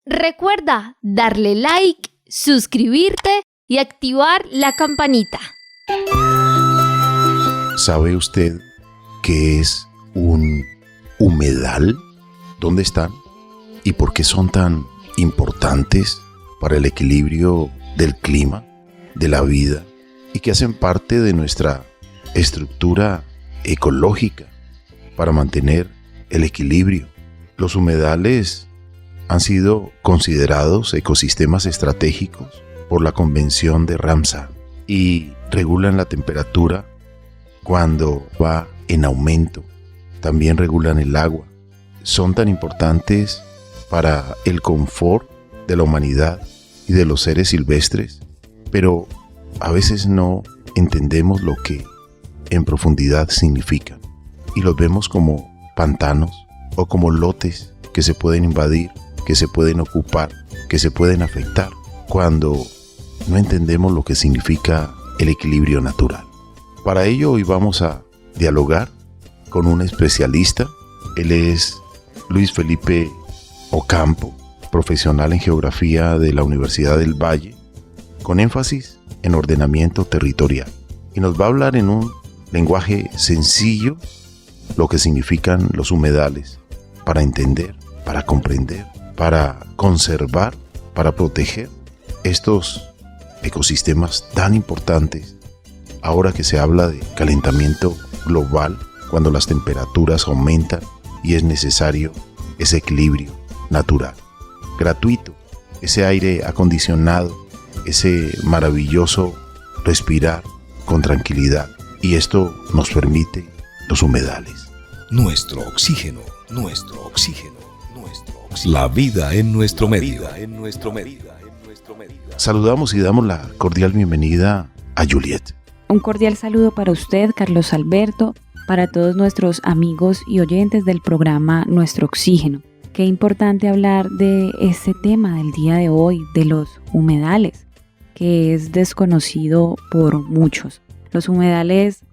Recuerda darle like, suscribirte y activar la campanita. ¿Sabe usted qué es un humedal? ¿Dónde están? ¿Y por qué son tan importantes para el equilibrio del clima, de la vida, y que hacen parte de nuestra estructura ecológica para mantener el equilibrio? Los humedales han sido considerados ecosistemas estratégicos por la Convención de Ramsar y regulan la temperatura cuando va en aumento. También regulan el agua. Son tan importantes para el confort de la humanidad y de los seres silvestres, pero a veces no entendemos lo que en profundidad significan y los vemos como pantanos o como lotes que se pueden invadir, que se pueden ocupar, que se pueden afectar, cuando no entendemos lo que significa el equilibrio natural. Para ello hoy vamos a dialogar con un especialista. Él es Luis Felipe Ocampo, profesional en geografía de la Universidad del Valle, con énfasis en ordenamiento territorial. Y nos va a hablar en un lenguaje sencillo lo que significan los humedales, para entender, para comprender, para conservar, para proteger estos ecosistemas tan importantes. Ahora que se habla de calentamiento global, cuando las temperaturas aumentan y es necesario ese equilibrio natural, gratuito, ese aire acondicionado, ese maravilloso respirar con tranquilidad. Y esto nos permite los humedales. Nuestro oxígeno, nuestro oxígeno, nuestro oxígeno. La vida en nuestro medio. Saludamos y damos la cordial bienvenida a Juliet. Un cordial saludo para usted, Carlos Alberto, para todos nuestros amigos y oyentes del programa Nuestro Oxígeno. Qué importante hablar de este tema del día de hoy, de los humedales, que es desconocido por muchos. Los humedales,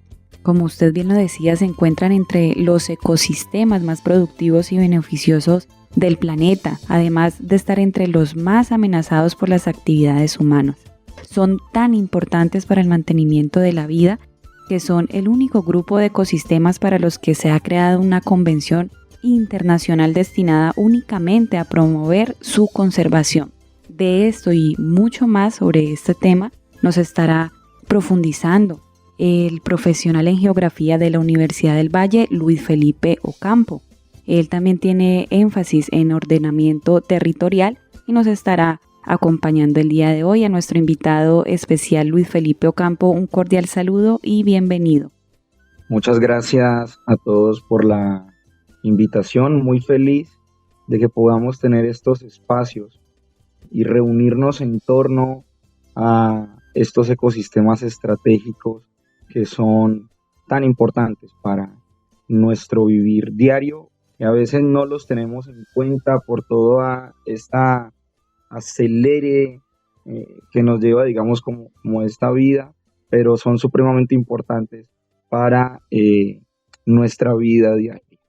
como usted bien lo decía, se encuentran entre los ecosistemas más productivos y beneficiosos del planeta, además de estar entre los más amenazados por las actividades humanas. Son tan importantes para el mantenimiento de la vida que son el único grupo de ecosistemas para los que se ha creado una convención internacional destinada únicamente a promover su conservación. De esto y mucho más sobre este tema nos estará profundizando el profesional en geografía de la Universidad del Valle, Luis Felipe Ocampo. Él también tiene énfasis en ordenamiento territorial y nos estará acompañando el día de hoy. A nuestro invitado especial Luis Felipe Ocampo, un cordial saludo y bienvenido. Muchas gracias a todos por la invitación. Muy feliz de que podamos tener estos espacios y reunirnos en torno a estos ecosistemas estratégicos que son tan importantes para nuestro vivir diario, y a veces no los tenemos en cuenta por toda esta acelere que nos lleva, digamos, como esta vida, pero son supremamente importantes para nuestra vida diaria.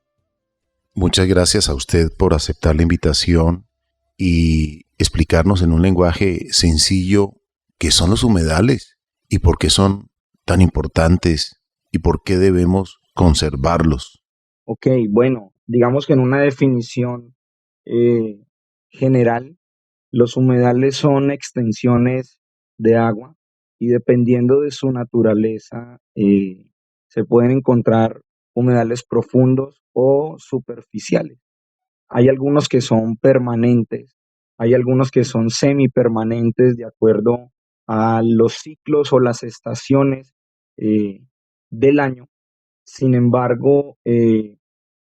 Muchas gracias a usted por aceptar la invitación y explicarnos en un lenguaje sencillo qué son los humedales y por qué son tan importantes y por qué debemos conservarlos. Ok, bueno, digamos que en una definición general, los humedales son extensiones de agua y dependiendo de su naturaleza se pueden encontrar humedales profundos o superficiales. Hay algunos que son permanentes, hay algunos que son semipermanentes de acuerdo a los ciclos o las estaciones del año. Sin embargo,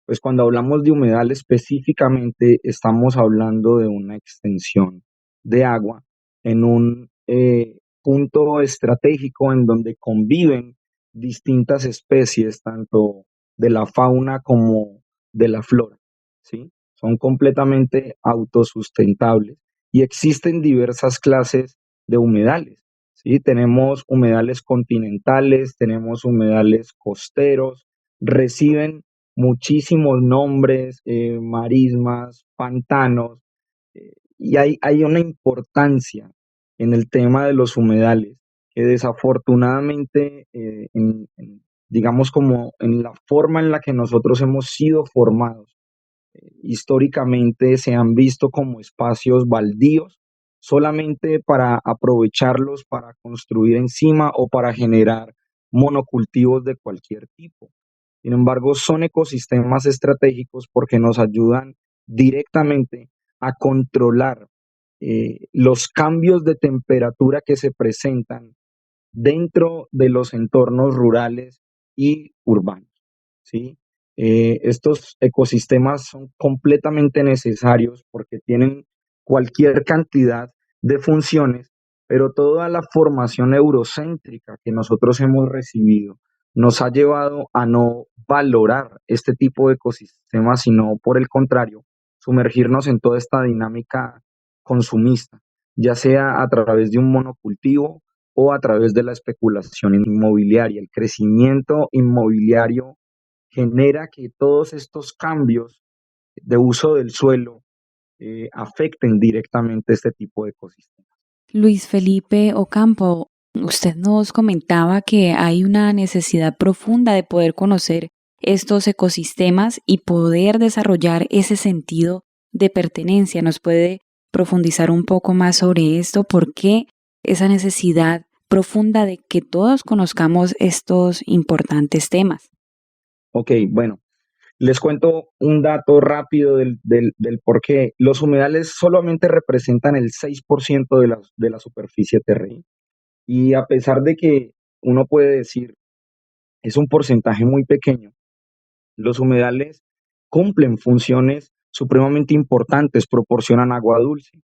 pues cuando hablamos de humedal específicamente estamos hablando de una extensión de agua en un punto estratégico en donde conviven distintas especies, tanto de la fauna como de la flora, ¿sí? Son completamente autosustentables y existen diversas clases de humedales, ¿sí? Tenemos humedales continentales, tenemos humedales costeros, reciben muchísimos nombres, marismas, pantanos, Y hay una importancia en el tema de los humedales que desafortunadamente, digamos como en la forma en la que nosotros hemos sido formados, históricamente se han visto como espacios baldíos solamente para aprovecharlos para construir encima o para generar monocultivos de cualquier tipo. Sin embargo, son ecosistemas estratégicos porque nos ayudan directamente a controlar los cambios de temperatura que se presentan dentro de los entornos rurales y urbanos, ¿sí? Estos ecosistemas son completamente necesarios porque tienen cualquier cantidad de funciones, pero toda la formación eurocéntrica que nosotros hemos recibido nos ha llevado a no valorar este tipo de ecosistemas, sino por el contrario, sumergirnos en toda esta dinámica consumista, ya sea a través de un monocultivo o a través de la especulación inmobiliaria. El crecimiento inmobiliario genera que todos estos cambios de uso del suelo afecten directamente este tipo de ecosistemas. Luis Felipe Ocampo, usted nos comentaba que hay una necesidad profunda de poder conocer estos ecosistemas y poder desarrollar ese sentido de pertenencia. ¿Nos puede profundizar un poco más sobre esto? ¿Por qué esa necesidad profunda de que todos conozcamos estos importantes temas? Ok, bueno, les cuento un dato rápido del por qué. Los humedales solamente representan el 6% de la superficie terrestre. Y a pesar de que uno puede decir es un porcentaje muy pequeño, los humedales cumplen funciones supremamente importantes, proporcionan agua dulce,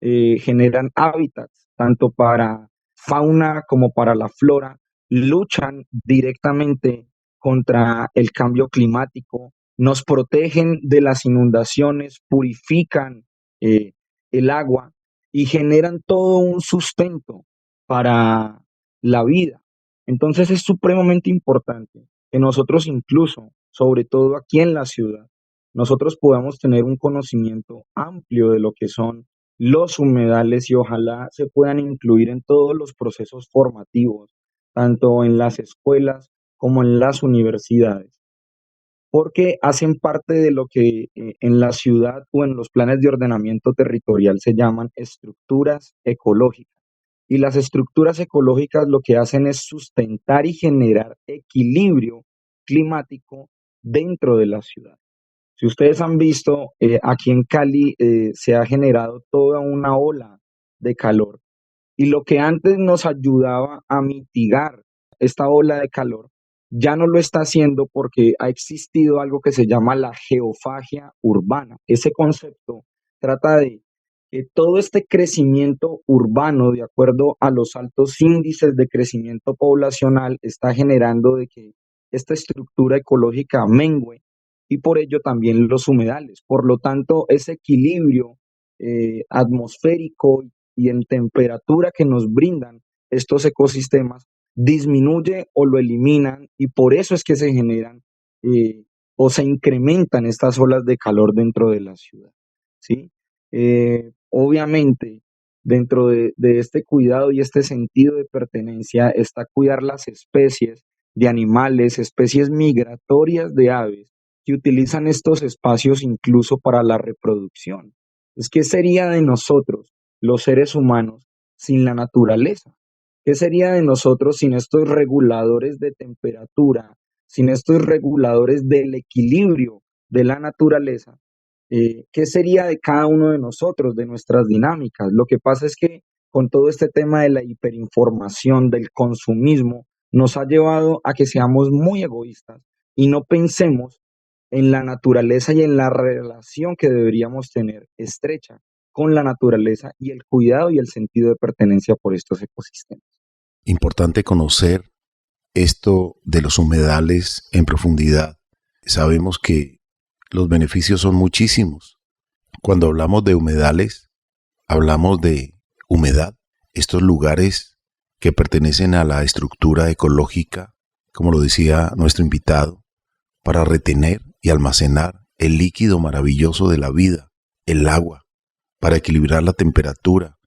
generan hábitats tanto para fauna como para la flora, luchan directamente contra el cambio climático, nos protegen de las inundaciones, purifican el agua y generan todo un sustento para la vida. Entonces es supremamente importante que nosotros incluso, sobre todo aquí en la ciudad, nosotros podamos tener un conocimiento amplio de lo que son los humedales y ojalá se puedan incluir en todos los procesos formativos, tanto en las escuelas como en las universidades, porque hacen parte de lo que en la ciudad o en los planes de ordenamiento territorial se llaman estructuras ecológicas. Y las estructuras ecológicas lo que hacen es sustentar y generar equilibrio climático dentro de la ciudad. Si ustedes han visto, aquí en Cali se ha generado toda una ola de calor y lo que antes nos ayudaba a mitigar esta ola de calor ya no lo está haciendo porque ha existido algo que se llama la geofagia urbana. Ese concepto trata de que todo este crecimiento urbano, de acuerdo a los altos índices de crecimiento poblacional, está generando de que esta estructura ecológica mengue y por ello también los humedales. Por lo tanto, ese equilibrio atmosférico y en temperatura que nos brindan estos ecosistemas disminuye o lo eliminan y por eso es que se generan o se incrementan estas olas de calor dentro de la ciudad, ¿sí? Obviamente, dentro de este cuidado y este sentido de pertenencia está cuidar las especies de animales, especies migratorias de aves que utilizan estos espacios incluso para la reproducción. ¿Qué sería de nosotros, los seres humanos, sin la naturaleza? ¿Qué sería de nosotros sin estos reguladores de temperatura, sin estos reguladores del equilibrio de la naturaleza? ¿Qué sería de cada uno de nosotros, de nuestras dinámicas? Lo que pasa es que con todo este tema de la hiperinformación, del consumismo, nos ha llevado a que seamos muy egoístas y no pensemos en la naturaleza y en la relación que deberíamos tener estrecha con la naturaleza y el cuidado y el sentido de pertenencia por estos ecosistemas. Importante conocer esto de los humedales en profundidad. Sabemos que los beneficios son muchísimos. Cuando hablamos de humedales, hablamos de humedad, estos lugares que pertenecen a la estructura ecológica, como lo decía nuestro invitado, para retener y almacenar el líquido maravilloso de la vida, el agua. para equilibrar la temperatura,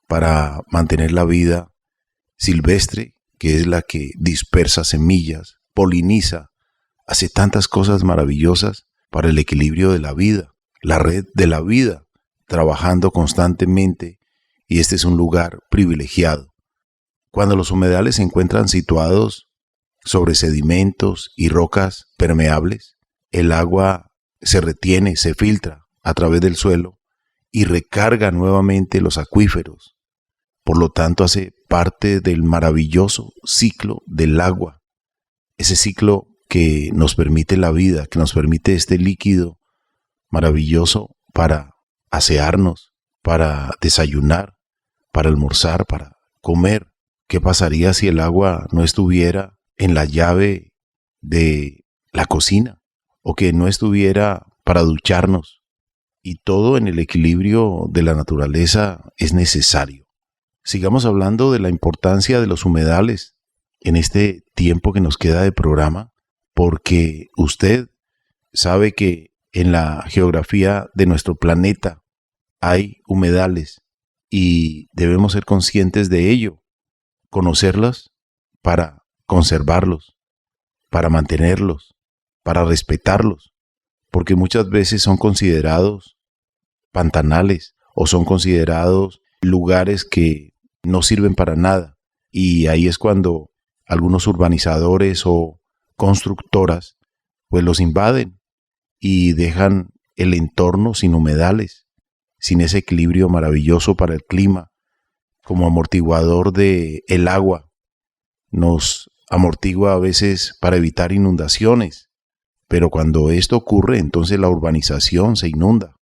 para mantener la vida silvestre, que es la que dispersa semillas, poliniza, hace tantas cosas maravillosas para el equilibrio de la vida, la red de la vida, trabajando constantemente, y este es un lugar privilegiado. Cuando los humedales se encuentran situados sobre sedimentos y rocas permeables, el agua se retiene, se filtra a través del suelo y recarga nuevamente los acuíferos. Por lo tanto, hace parte del maravilloso ciclo del agua, ese ciclo que nos permite la vida, que nos permite este líquido maravilloso para asearnos, para desayunar, para almorzar, para comer. ¿Qué pasaría si el agua no estuviera en la llave de la cocina o que no estuviera para ducharnos? Y todo en el equilibrio de la naturaleza es necesario. Sigamos hablando de la importancia de los humedales en este tiempo que nos queda de programa, porque usted sabe que en la geografía de nuestro planeta hay humedales y debemos ser conscientes de ello, conocerlos para conservarlos, para mantenerlos, para respetarlos, porque muchas veces son considerados pantanales o son considerados lugares que no sirven para nada, y ahí es cuando algunos urbanizadores o constructoras pues los invaden y dejan el entorno sin humedales, sin ese equilibrio maravilloso para el clima, como amortiguador de el agua. Nos amortigua a veces para evitar inundaciones, pero cuando esto ocurre, entonces la urbanización se inunda.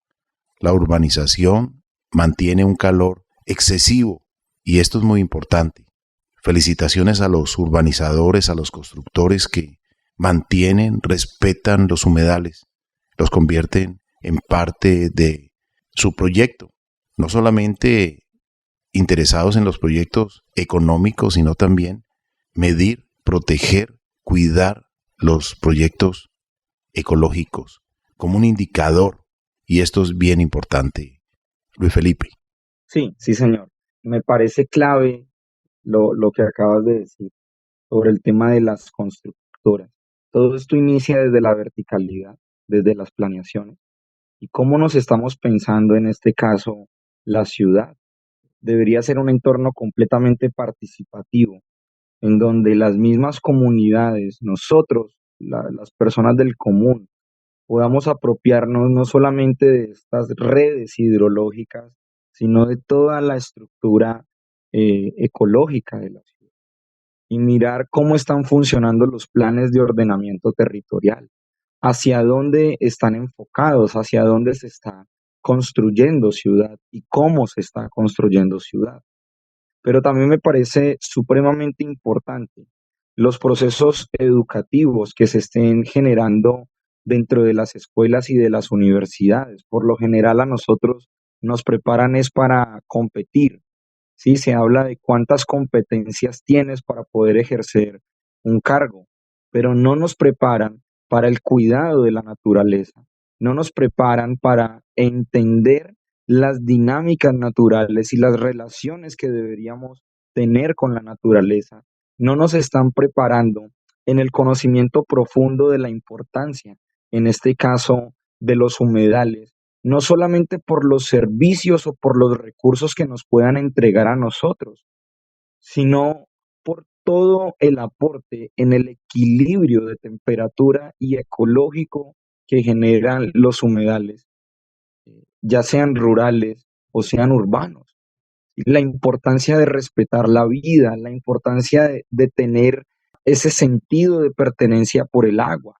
La urbanización mantiene un calor excesivo y esto es muy importante. Felicitaciones a los urbanizadores, a los constructores que mantienen, respetan los humedales, los convierten en parte de su proyecto, no solamente interesados en los proyectos económicos, sino también medir, proteger, cuidar los proyectos ecológicos como un indicador, y esto es bien importante. Luis Felipe. Sí, sí, señor. Me parece clave lo que acabas de decir sobre el tema de las constructoras. Todo esto inicia desde la verticalidad, desde las planeaciones. ¿Y cómo nos estamos pensando en este caso la ciudad? Debería ser un entorno completamente participativo, en donde las mismas comunidades, nosotros, las personas del común, podamos apropiarnos no solamente de estas redes hidrológicas, sino de toda la estructura ecológica de la ciudad y mirar cómo están funcionando los planes de ordenamiento territorial, hacia dónde están enfocados, hacia dónde se está construyendo ciudad y cómo se está construyendo ciudad. Pero también me parece supremamente importante los procesos educativos que se estén generando dentro de las escuelas y de las universidades. Por lo general a nosotros nos preparan es para competir, ¿sí? Se habla de cuántas competencias tienes para poder ejercer un cargo, pero no nos preparan para el cuidado de la naturaleza, no nos preparan para entender las dinámicas naturales y las relaciones que deberíamos tener con la naturaleza, no nos están preparando en el conocimiento profundo de la importancia, en este caso, de los humedales, no solamente por los servicios o por los recursos que nos puedan entregar a nosotros, sino por todo el aporte en el equilibrio de temperatura y ecológico que generan los humedales, ya sean rurales o sean urbanos. La importancia de respetar la vida, la importancia de tener ese sentido de pertenencia por el agua.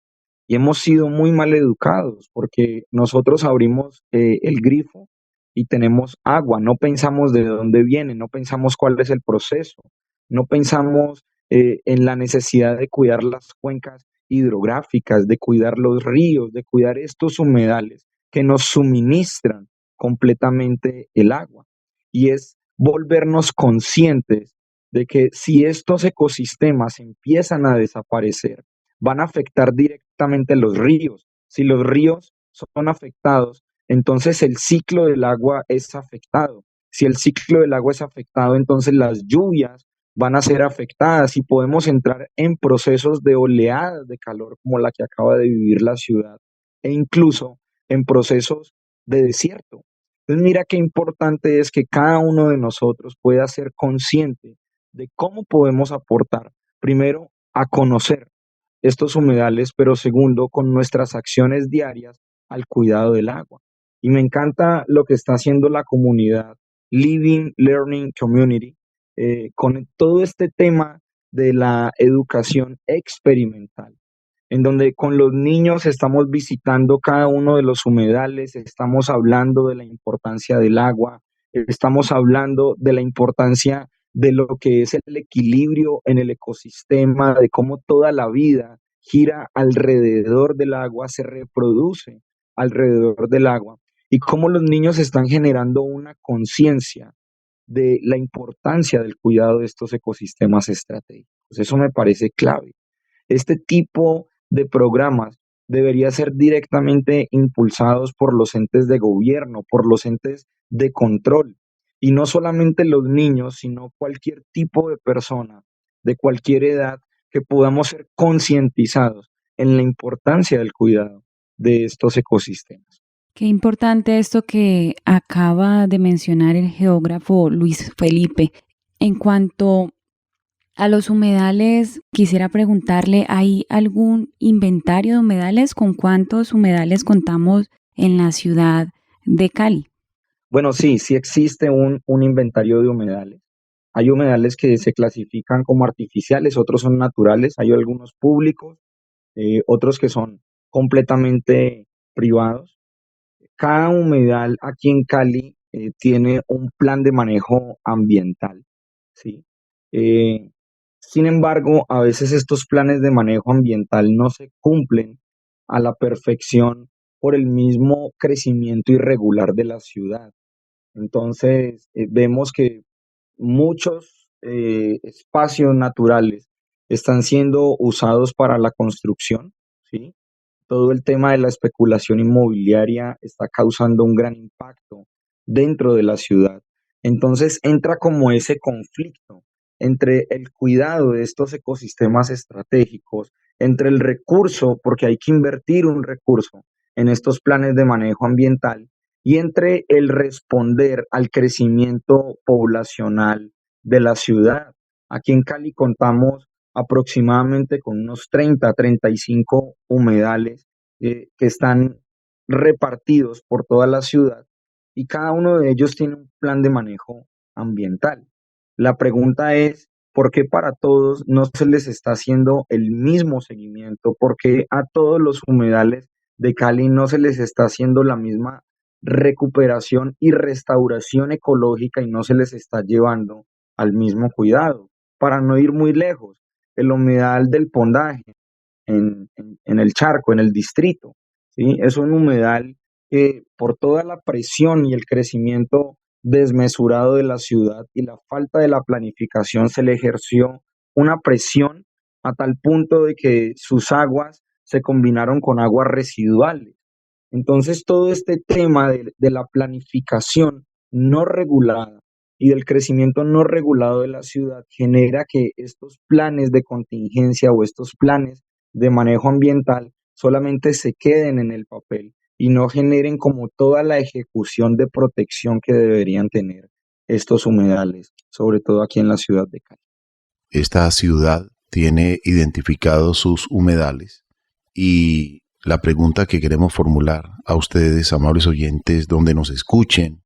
Y hemos sido muy mal educados porque nosotros abrimos el grifo y tenemos agua, no pensamos de dónde viene, no pensamos cuál es el proceso, no pensamos en la necesidad de cuidar las cuencas hidrográficas, de cuidar los ríos, de cuidar estos humedales que nos suministran completamente el agua. Y es volvernos conscientes de que si estos ecosistemas empiezan a desaparecer, van a afectar directamente los ríos. Si los ríos son afectados, entonces el ciclo del agua es afectado. Si el ciclo del agua es afectado, entonces las lluvias van a ser afectadas y podemos entrar en procesos de oleadas de calor como la que acaba de vivir la ciudad e incluso en procesos de desierto. Entonces mira qué importante es que cada uno de nosotros pueda ser consciente de cómo podemos aportar, primero, a conocer estos humedales, pero segundo, con nuestras acciones diarias al cuidado del agua. Y me encanta lo que está haciendo la comunidad Living Learning Community con todo este tema de la educación experimental, en donde con los niños estamos visitando cada uno de los humedales, estamos hablando de la importancia del agua, estamos hablando de la importancia de lo que es el equilibrio en el ecosistema, de cómo toda la vida gira alrededor del agua, se reproduce alrededor del agua, y cómo los niños están generando una conciencia de la importancia del cuidado de estos ecosistemas estratégicos. Eso me parece clave. Este tipo de programas debería ser directamente impulsados por los entes de gobierno, por los entes de control, y no solamente los niños, sino cualquier tipo de persona, de cualquier edad, que podamos ser concientizados en la importancia del cuidado de estos ecosistemas. Qué importante esto que acaba de mencionar el geógrafo Luis Felipe. En cuanto a los humedales, quisiera preguntarle, ¿hay algún inventario de humedales? ¿Con cuántos humedales contamos en la ciudad de Cali? Bueno, sí existe un inventario de humedales. Hay humedales que se clasifican como artificiales, otros son naturales, hay algunos públicos, otros que son completamente privados. Cada humedal aquí en Cali tiene un plan de manejo ambiental, ¿sí? Sin embargo, a veces estos planes de manejo ambiental no se cumplen a la perfección por el mismo crecimiento irregular de la ciudad. Entonces, vemos que muchos espacios naturales están siendo usados para la construcción, ¿sí? Todo el tema de la especulación inmobiliaria está causando un gran impacto dentro de la ciudad. Entonces entra como ese conflicto entre el cuidado de estos ecosistemas estratégicos, entre el recurso, porque hay que invertir un recurso en estos planes de manejo ambiental, y entre el responder al crecimiento poblacional de la ciudad. Aquí en Cali contamos aproximadamente con unos 35 humedales que están repartidos por toda la ciudad, y cada uno de ellos tiene un plan de manejo ambiental. La pregunta es, ¿por qué para todos no se les está haciendo el mismo seguimiento? ¿Por qué a todos los humedales de Cali no se les está haciendo la misma recuperación y restauración ecológica y no se les está llevando al mismo cuidado? Para no ir muy lejos, el humedal del Pondaje en el Charco, en el distrito, ¿sí? Es un humedal que por toda la presión y el crecimiento desmesurado de la ciudad y la falta de la planificación se le ejerció una presión a tal punto de que sus aguas se combinaron con aguas residuales. Entonces todo este tema de la planificación no regulada y del crecimiento no regulado de la ciudad genera que estos planes de contingencia o estos planes de manejo ambiental solamente se queden en el papel y no generen como toda la ejecución de protección que deberían tener estos humedales, sobre todo aquí en la ciudad de Cali. Esta ciudad tiene identificados sus humedales y la pregunta que queremos formular a ustedes, amables oyentes, donde nos escuchen,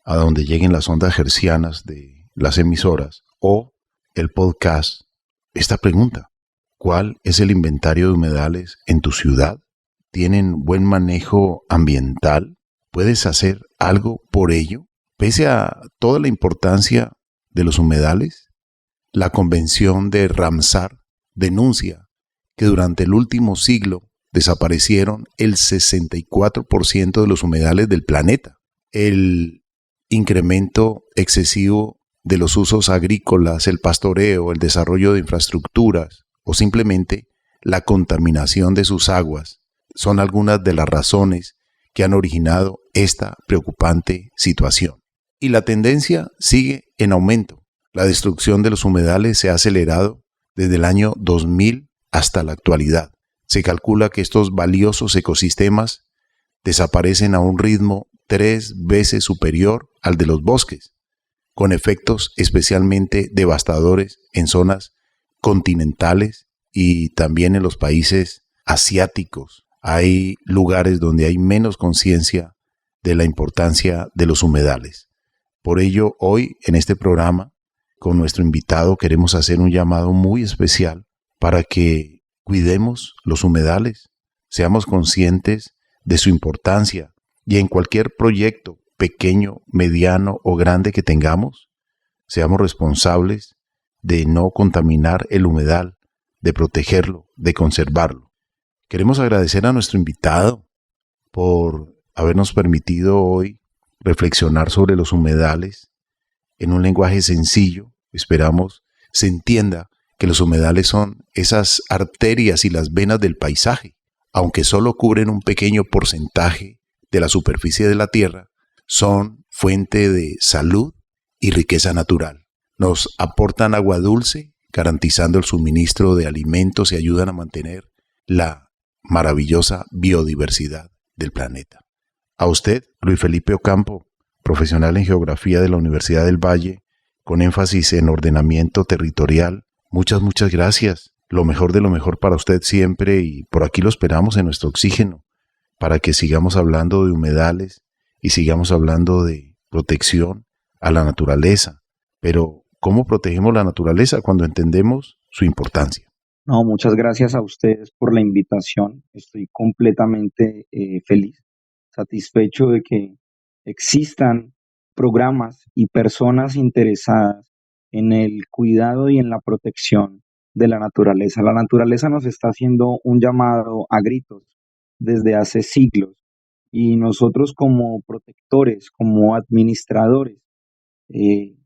a donde lleguen las ondas hercianas de las emisoras o el podcast, esta pregunta: ¿cuál es el inventario de humedales en tu ciudad? ¿Tienen buen manejo ambiental? ¿Puedes hacer algo por ello? Pese a toda la importancia de los humedales, la Convención de Ramsar denuncia que durante el último siglo desaparecieron el 64% de los humedales del planeta. El incremento excesivo de los usos agrícolas, el pastoreo, el desarrollo de infraestructuras o simplemente la contaminación de sus aguas son algunas de las razones que han originado esta preocupante situación. Y la tendencia sigue en aumento. La destrucción de los humedales se ha acelerado desde el año 2000 hasta la actualidad. Se calcula que estos valiosos ecosistemas desaparecen a un ritmo 3 veces superior al de los bosques, con efectos especialmente devastadores en zonas continentales y también en los países asiáticos. Hay lugares donde hay menos conciencia de la importancia de los humedales. Por ello, hoy en este programa, con nuestro invitado, queremos hacer un llamado muy especial para que cuidemos los humedales, seamos conscientes de su importancia y en cualquier proyecto, pequeño, mediano o grande que tengamos, seamos responsables de no contaminar el humedal, de protegerlo, de conservarlo. Queremos agradecer a nuestro invitado por habernos permitido hoy reflexionar sobre los humedales en un lenguaje sencillo. Esperamos se entienda que los humedales son esas arterias y las venas del paisaje. Aunque solo cubren un pequeño porcentaje de la superficie de la tierra, son fuente de salud y riqueza natural. Nos aportan agua dulce, garantizando el suministro de alimentos y ayudan a mantener la maravillosa biodiversidad del planeta. A usted, Luis Felipe Ocampo, profesional en Geografía de la Universidad del Valle, con énfasis en ordenamiento territorial, muchas gracias. Lo mejor de lo mejor para usted siempre y por aquí lo esperamos en nuestro oxígeno para que sigamos hablando de humedales y sigamos hablando de protección a la naturaleza. Pero, ¿cómo protegemos la naturaleza cuando entendemos su importancia? No, muchas gracias a ustedes por la invitación. Estoy completamente feliz, satisfecho de que existan programas y personas interesadas en el cuidado y en la protección de la naturaleza. La naturaleza nos está haciendo un llamado a gritos desde hace siglos y nosotros como protectores, como administradores, eh,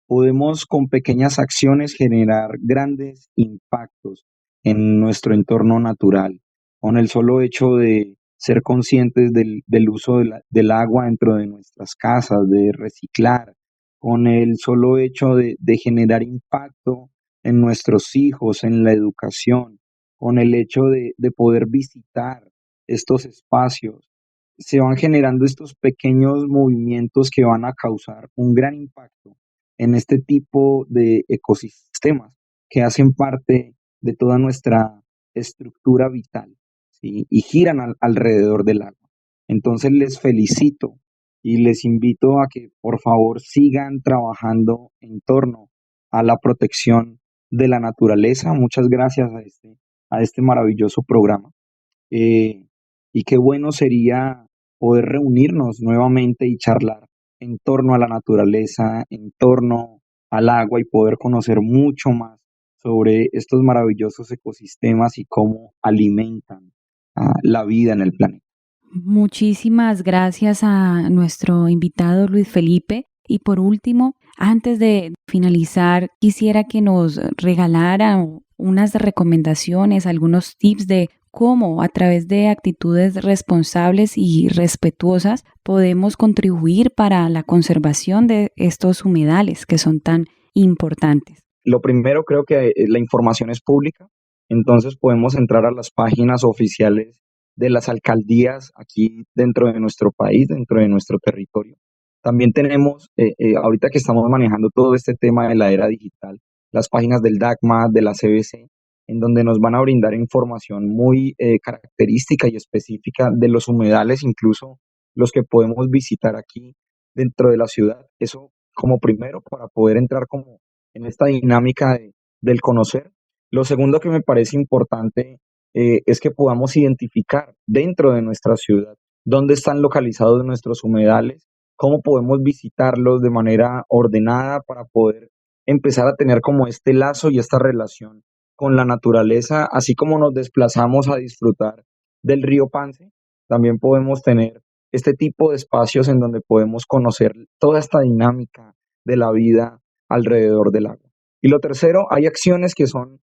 podemos con pequeñas acciones generar grandes impactos en nuestro entorno natural, con el solo hecho de ser conscientes del uso del agua dentro de nuestras casas, de reciclar, con el solo hecho de generar impacto en nuestros hijos, en la educación, con el hecho de poder visitar estos espacios. Se van generando estos pequeños movimientos que van a causar un gran impacto en este tipo de ecosistemas que hacen parte de toda nuestra estructura vital, ¿sí? Y giran alrededor del agua. Entonces les felicito y les invito a que por favor sigan trabajando en torno a la protección de la naturaleza. Muchas gracias a este maravilloso programa. Y qué bueno sería poder reunirnos nuevamente y charlar en torno a la naturaleza, en torno al agua y poder conocer mucho más sobre estos maravillosos ecosistemas y cómo alimentan la vida en el planeta. Muchísimas gracias a nuestro invitado Luis Felipe. Y por último, antes de finalizar, quisiera que nos regalara unas recomendaciones, algunos tips de cómo a través de actitudes responsables y respetuosas podemos contribuir para la conservación de estos humedales que son tan importantes. Lo primero, creo que la información es pública, entonces podemos entrar a las páginas oficiales de las alcaldías aquí dentro de nuestro país, dentro de nuestro territorio. También tenemos, ahorita que estamos manejando todo este tema de la era digital, las páginas del DACMA, de la CBC, en donde nos van a brindar información muy característica y específica de los humedales, incluso los que podemos visitar aquí dentro de la ciudad. Eso como primero, para poder entrar como en esta dinámica del conocer. Lo segundo que me parece importante es que podamos identificar dentro de nuestra ciudad dónde están localizados nuestros humedales, cómo podemos visitarlos de manera ordenada para poder empezar a tener como este lazo y esta relación con la naturaleza, así como nos desplazamos a disfrutar del río Pance, también podemos tener este tipo de espacios en donde podemos conocer toda esta dinámica de la vida alrededor del agua. Y lo tercero, hay acciones que son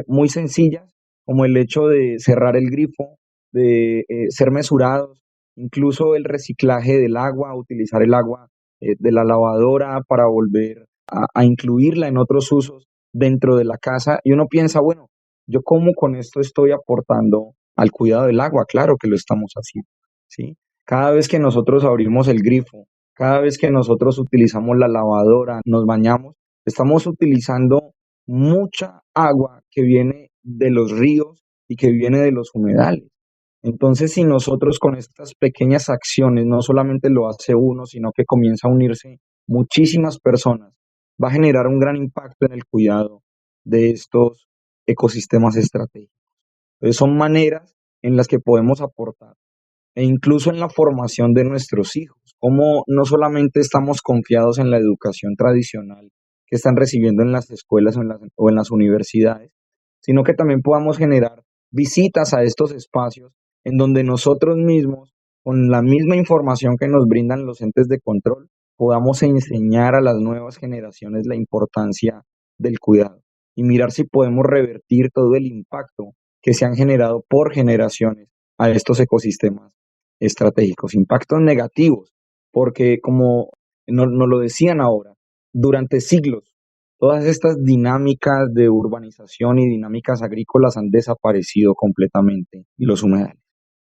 muy sencillas, como el hecho de cerrar el grifo, de ser mesurados incluso el reciclaje del agua, utilizar el agua de la lavadora para volver a incluirla en otros usos dentro de la casa. Y uno piensa, bueno, ¿yo cómo con esto estoy aportando al cuidado del agua? Claro que lo estamos haciendo, ¿sí? Cada vez que nosotros abrimos el grifo, cada vez que nosotros utilizamos la lavadora, nos bañamos, estamos utilizando mucha agua que viene de los ríos y que viene de los humedales. Entonces, si nosotros con estas pequeñas acciones, no solamente lo hace uno, sino que comienza a unirse muchísimas personas, va a generar un gran impacto en el cuidado de estos ecosistemas estratégicos. Entonces, son maneras en las que podemos aportar, e incluso en la formación de nuestros hijos, como no solamente estamos confiados en la educación tradicional que están recibiendo en las escuelas o en las universidades, sino que también podamos generar visitas a estos espacios en donde nosotros mismos, con la misma información que nos brindan los entes de control, podamos enseñar a las nuevas generaciones la importancia del cuidado y mirar si podemos revertir todo el impacto que se han generado por generaciones a estos ecosistemas estratégicos, impactos negativos, porque como nos lo decían ahora, durante siglos, todas estas dinámicas de urbanización y dinámicas agrícolas han desaparecido completamente los humedales.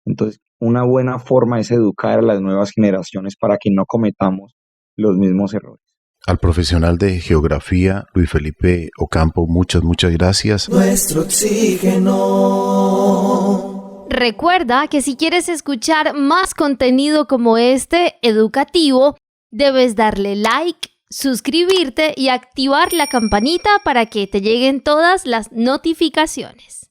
Entonces, una buena forma es educar a las nuevas generaciones para que no cometamos los mismos errores. Al profesional de geografía, Luis Felipe Ocampo, muchas gracias. Nuestro oxígeno. Recuerda que si quieres escuchar más contenido como este, educativo, debes darle like, suscribirte y activar la campanita para que te lleguen todas las notificaciones.